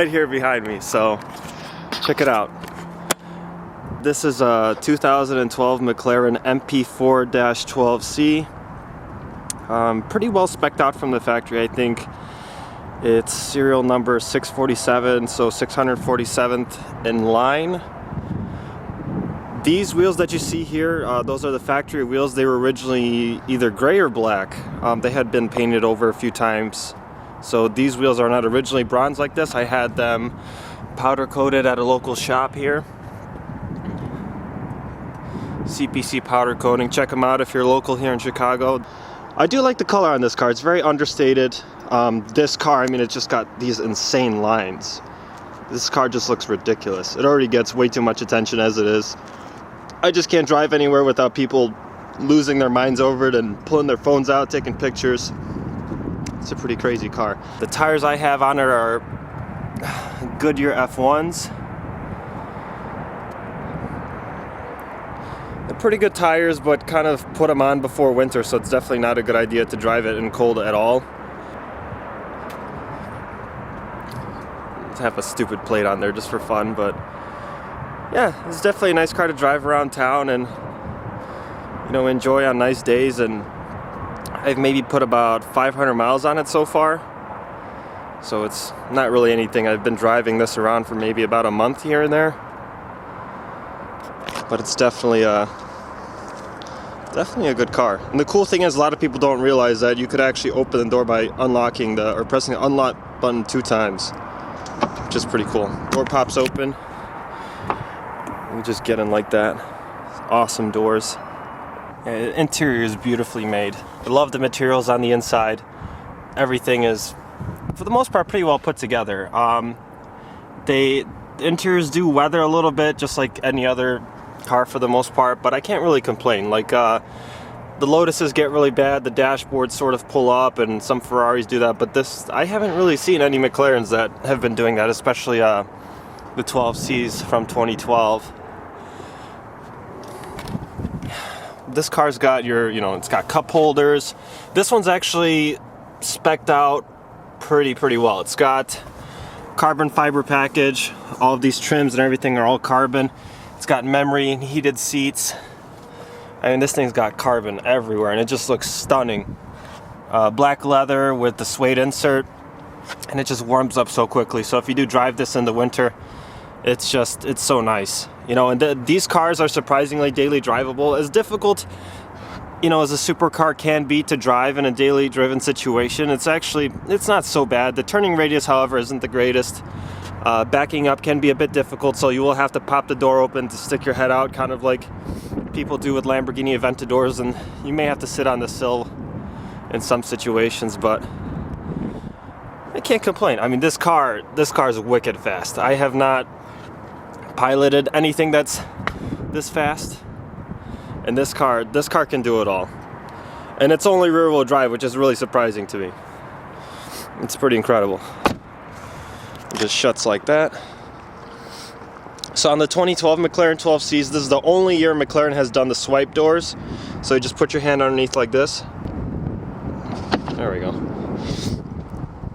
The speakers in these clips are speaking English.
right here behind me, so check it out. This is a 2012 McLaren MP4-12C. Pretty well spec'd out from the factory. I think it's serial number 647, so 647th in line. These wheels that you see here, those are the factory wheels. They were originally either gray or black. They had been painted over a few times. So these wheels are not originally bronze like this. I had them powder coated at a local shop here. CPC powder coating. Check them out if you're local here in Chicago. I do like the color on this car. It's very understated. This car, I mean, it's just got these insane lines. This car just looks ridiculous. It already gets way too much attention as it is. I just can't drive anywhere without people losing their minds over it and pulling their phones out, taking pictures. It's a pretty crazy car. The tires I have on it are Goodyear F1s. They're pretty good tires, but kind of put them on before winter, so it's definitely not a good idea to drive it in cold at all. To have a stupid plate on there just for fun, but yeah, it's definitely a nice car to drive around town and, you know, enjoy on nice days. And I've maybe put about 500 miles on it so far, so it's not really anything. I've been driving this around for maybe about a month here and there, but it's definitely a good car. And the cool thing is, a lot of people don't realize that you could actually open the door by unlocking or pressing the unlock button 2 times, which is pretty cool. Door pops open. You just get in like that. Awesome doors. Yeah, the interior is beautifully made. I love the materials on the inside. Everything is, for the most part, pretty well put together. The interiors do weather a little bit, just like any other car for the most part, but I can't really complain. Like the Lotuses get really bad, the dashboards sort of pull up, and some Ferraris do that, but this, I haven't really seen any McLarens that have been doing that, especially the 12Cs from 2012. This car's got it's got cup holders. This one's actually spec'd out pretty well. It's got carbon fiber package. All of these trims and everything are all carbon. It's got memory and heated seats. I mean, this thing's got carbon everywhere, and it just looks stunning. Black leather with the suede insert, and it just warms up so quickly. So if you do drive this in the winter, it's so nice. You know, and these cars are surprisingly daily drivable. As difficult, you know, as a supercar can be to drive in a daily driven situation, it's not so bad. The turning radius, however, isn't the greatest. Backing up can be a bit difficult, so you will have to pop the door open to stick your head out, kind of like people do with Lamborghini Aventadors, and you may have to sit on the sill in some situations, but I can't complain. I mean, this car is wicked fast. I have not piloted anything that's this fast, and this car can do it all. And it's only rear-wheel drive, which is really surprising to me. It's pretty incredible. It just shuts like that. So on the 2012 McLaren 12Cs, this is the only year McLaren has done the swipe doors. So you just put your hand underneath like this. There we go.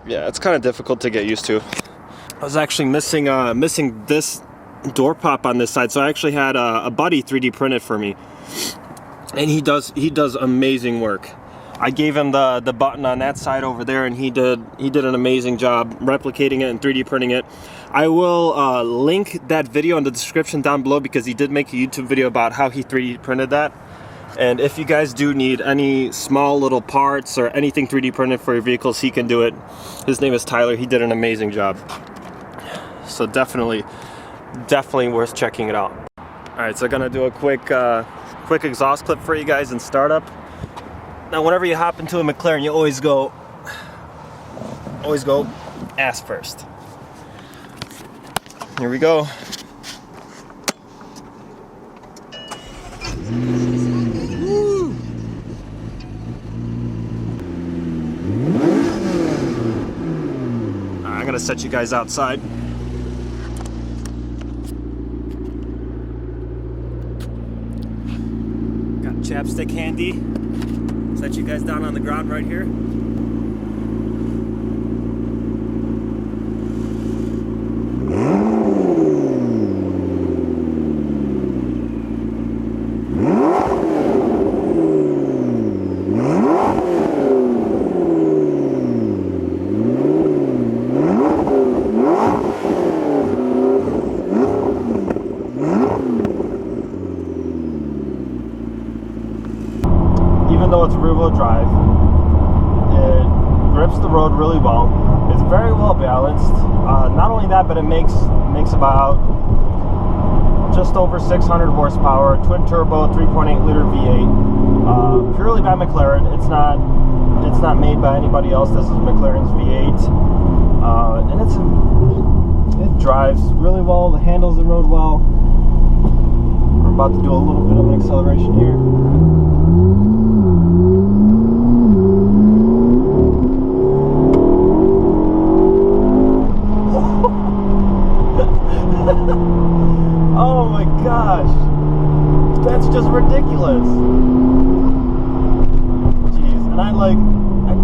Yeah, it's kind of difficult to get used to. I was actually missing this door pop on this side, so I actually had a buddy 3D print it for me, and he does amazing work. I gave him the button on that side over there, and he did an amazing job replicating it and 3D printing it. I will link that video in the description down below, because he did make a YouTube video about how he 3D printed that. And if you guys do need any small little parts or anything 3D printed for your vehicles, he can do it. His name is Tyler. He did an amazing job. So definitely worth checking it out. Alright, so I'm gonna do a quick exhaust clip for you guys in startup. Now, whenever you hop into a McLaren, you always go ass first. Here we go. I'm gonna set you guys outside. Got chapstick handy. Set you guys down on the ground right here. though it's rear-wheel drive. It grips the road really well. It's very well balanced. Not only that, but it makes about just over 600 horsepower, twin turbo, 3.8 liter V8, purely by McLaren. It's not made by anybody else. This is McLaren's V8, and it drives really well. It handles the road well. We're about to do a little bit of an acceleration here. Oh my gosh, that's just ridiculous. Jeez, and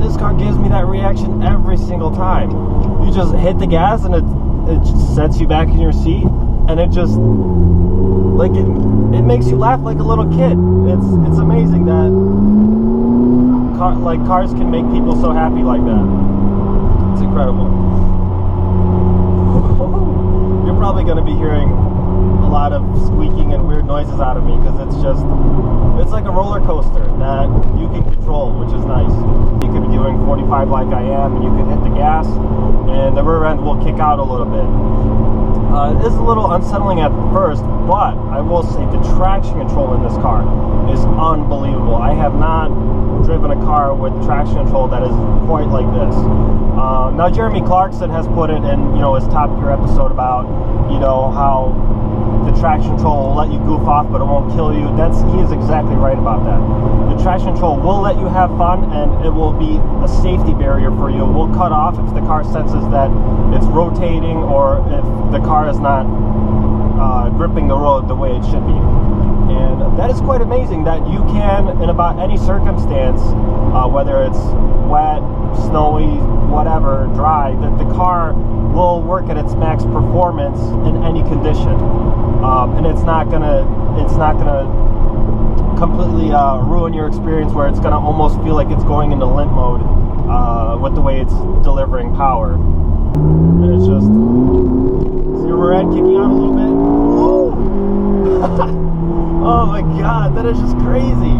this car gives me that reaction every single time. You just hit the gas and it just sets you back in your seat, and it just it makes you laugh like a little kid. It's amazing that cars can make people so happy like that. It's incredible. You're probably going to be hearing a lot of squeaking and weird noises out of me because it's like a roller coaster that you can control, which is nice. You could be doing 45 like I am, and you can hit the gas and the rear end will kick out a little bit. It is a little unsettling at first, but I will say the traction control in this car is unbelievable. I have not driven a car with traction control that is quite like this. Now Jeremy Clarkson has put it in, his Top Gear episode about, how the traction control will let you goof off, but it won't kill you. He is exactly right about that. The traction control will let you have fun, and it will be a safety barrier for you. It will cut off if the car senses that it's rotating or if the car is not gripping the road the way it should be. And that is quite amazing that you can, in about any circumstance, whether it's wet, snowy, whatever, dry, that the car will work at its max performance in any condition. And it's not gonna completely ruin your experience where it's gonna almost feel like it's going into limp mode with the way it's delivering power. And it's just, see your rear end kicking out a little bit. Woo! Oh my god, that is just crazy.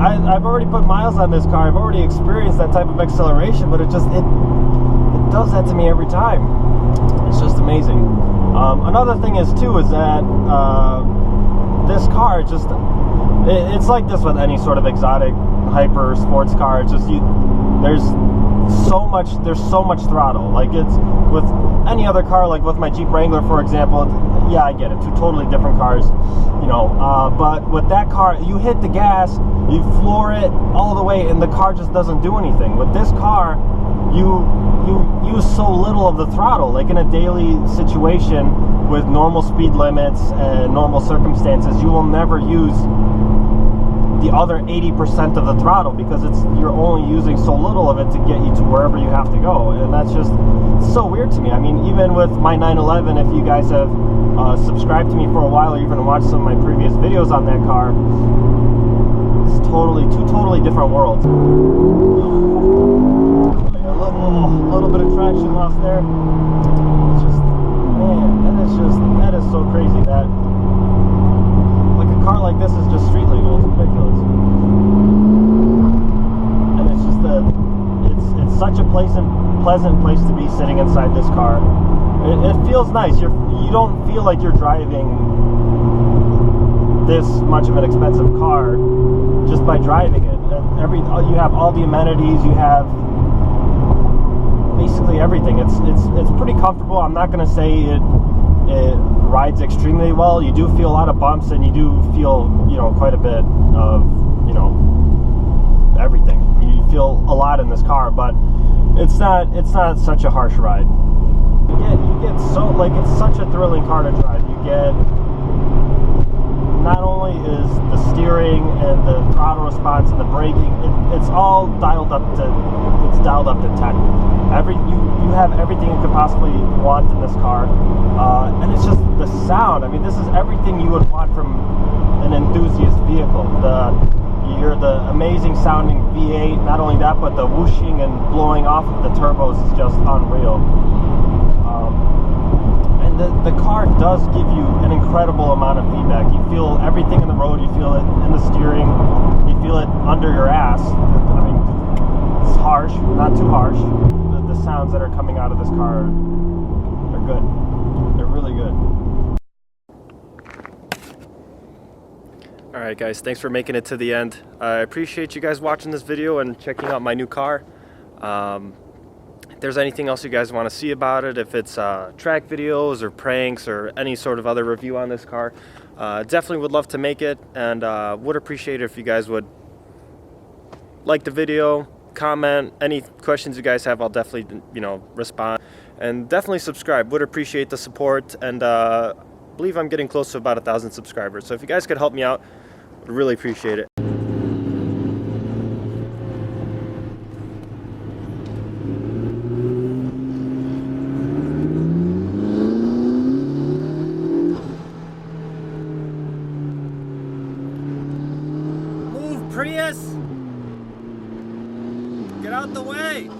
I've already put miles on this car. I've already experienced that type of acceleration, but it does that to me every time. It's just amazing. Another thing is that this car it's like this with any sort of exotic hyper sports car. It's just there's so much throttle. Like it's with any other car, like with my Jeep Wrangler, for example. Yeah, I get it. Two totally different cars, but with that car, you hit the gas, you floor it all the way, and the car just doesn't do anything. With this car, you use so little of the throttle. Like in a daily situation with normal speed limits and normal circumstances, you will never use the other 80% of the throttle because you're only using so little of it to get you to wherever you have to go. And that's just so weird to me. I mean, even with my 911, if you guys have subscribed to me for a while or even watched some of my previous videos on that car, it's two totally different worlds. A little bit of traction loss there. It's just, man, that is so crazy that like a car like this is just street legal. It's ridiculous. And it's just it's such a pleasant place to be sitting inside this car. It feels nice. You don't feel like you're driving this much of an expensive car just by driving it. You have all the amenities. You have basically everything. It's pretty comfortable. I'm not going to say it rides extremely well. You do feel a lot of bumps, and you do feel quite a bit of everything. You feel a lot in this car, but it's not such a harsh ride. You get so, like, it's such a thrilling car to drive. You get, not only is the steering and the throttle response and the braking, it's all dialed up to 10. You have everything you could possibly want in this car, and it's just the sound. I mean, this is everything you would want from an enthusiast vehicle. You hear the amazing sounding V8. Not only that, but the whooshing and blowing off of the turbos is just unreal. And the car does give you an incredible amount of feedback. You feel everything in the road. You feel it in the steering. You feel it under your ass. I mean, it's harsh, not too harsh. The sounds that are coming out of this car are good. They're really good. Alright guys, thanks for making it to the end. I appreciate you guys watching this video and checking out my new car. If there's anything else you guys want to see about it, if it's track videos or pranks or any sort of other review on this car, definitely would love to make it, and would appreciate it if you guys would like the video, comment, any questions you guys have, I'll definitely, you know, respond, and definitely subscribe. Would appreciate the support, and I believe I'm getting close to about 1,000 subscribers, so if you guys could help me out, I'd really appreciate it. Move, Prius! Get out the way!